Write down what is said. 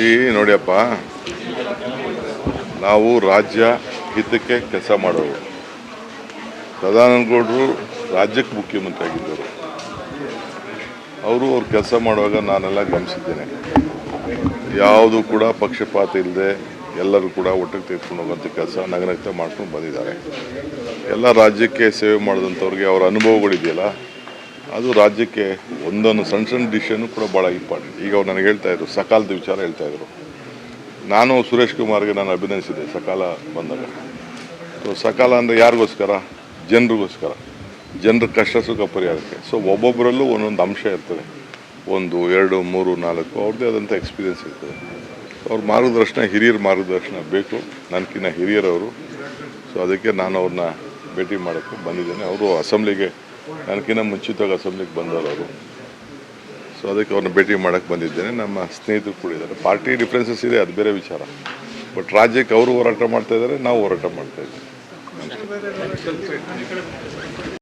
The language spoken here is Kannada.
ಈ ನೋಡಿಯಪ್ಪ, ನಾವು ರಾಜ್ಯ ಹಿತಕ್ಕೆ ಕೆಲಸ ಮಾಡೋರು. ಸದಾನಂದ ಗೌಡರು ರಾಜ್ಯಕ್ಕೆ ಮುಖ್ಯಮಂತ್ರಿ ಆಗಿದ್ದರು. ಅವರು ಅವ್ರು ಕೆಲಸ ಮಾಡುವಾಗ ನಾನೆಲ್ಲ ಗಮನಿಸಿದ್ದೇನೆ. ಯಾವುದು ಕೂಡ ಪಕ್ಷಪಾತ ಇಲ್ಲದೆ ಎಲ್ಲರೂ ಕೂಡ ಒಟ್ಟಿಗೆ ತೆಗೆದುಕೊಂಡು ಹೋಗುವಂಥ ಕೆಲಸ ನಗನಗ್ತಾ ಮಾಡ್ಕೊಂಡು ಬಂದಿದ್ದಾರೆ. ಎಲ್ಲ ರಾಜ್ಯಕ್ಕೆ ಸೇವೆ ಮಾಡಿದಂಥವ್ರಿಗೆ ಅವರ ಅನುಭವಗಳಿದೆಯಲ್ಲ, ಅದು ರಾಜ್ಯಕ್ಕೆ ಒಂದೊಂದು ಸಣ್ಣ ಸಣ್ಣ ಡಿಸಿಷನ್ನು ಕೂಡ ಭಾಳ ಇಂಪಾರ್ಟೆಂಟ್. ಈಗ ಅವ್ರು ನನಗೆ ಹೇಳ್ತಾಯಿದ್ರು, ಸಕಾಲದ ವಿಚಾರ ಹೇಳ್ತಾಯಿದ್ರು. ನಾನು ಸುರೇಶ್ ಕುಮಾರ್ಗೆ ನಾನು ಅಭಿನಂದಿಸಿದೆ ಸಕಾಲ ಬಂದಾಗ. ಸೊ ಸಕಾಲ ಅಂದರೆ ಯಾರಿಗೋಸ್ಕರ? ಜನರಿಗೋಸ್ಕರ, ಜನರ ಕಷ್ಟ ಸುಖ ಪರಿಹಾರಕ್ಕೆ. ಸೊ ಒಬ್ಬೊಬ್ಬರಲ್ಲೂ ಒಂದೊಂದು ಅಂಶ ಇರ್ತದೆ, 1, 2, 3, 4 ಅವ್ರದ್ದೇ ಆದಂಥ ಎಕ್ಸ್ಪೀರಿಯೆನ್ಸ್ ಇರ್ತದೆ. ಅವ್ರ ಮಾರ್ಗದರ್ಶನ, ಹಿರಿಯರ ಮಾರ್ಗದರ್ಶನ ಬೇಕು. ನನಗಿನ್ನ ಹಿರಿಯರವರು. ಸೊ ಅದಕ್ಕೆ ನಾನು ಅವ್ರನ್ನ ಭೇಟಿ ಮಾಡೋಕ್ಕೆ ಬಂದಿದ್ದೇನೆ. ಅವರು ಅಸೆಂಬ್ಲಿಗೆ ನನಗಿನ್ನ ಮುಂಚಿತವಾಗಿ ಅಸೆಂಬ್ಲಿಗೆ ಬಂದವರು ಅವರು. ಸೊ ಅದಕ್ಕೆ ಅವ್ರನ್ನ ಭೇಟಿ ಮಾಡೋಕ್ಕೆ ಬಂದಿದ್ದೇನೆ. ನಮ್ಮ ಸ್ನೇಹಿತರು ಕೂಡ ಇದ್ದಾರೆ. ಪಾರ್ಟಿ ಡಿಫ್ರೆನ್ಸಸ್ ಇದೆ, ಅದು ಬೇರೆ ವಿಚಾರ. ಬಟ್ ರಾಜ್ಯಕ್ಕೆ ಅವರು ಹೋರಾಟ ಮಾಡ್ತಾಯಿದ್ದಾರೆ, ನಾವು ಹೋರಾಟ ಮಾಡ್ತಾಯಿದ್ದೀವಿ.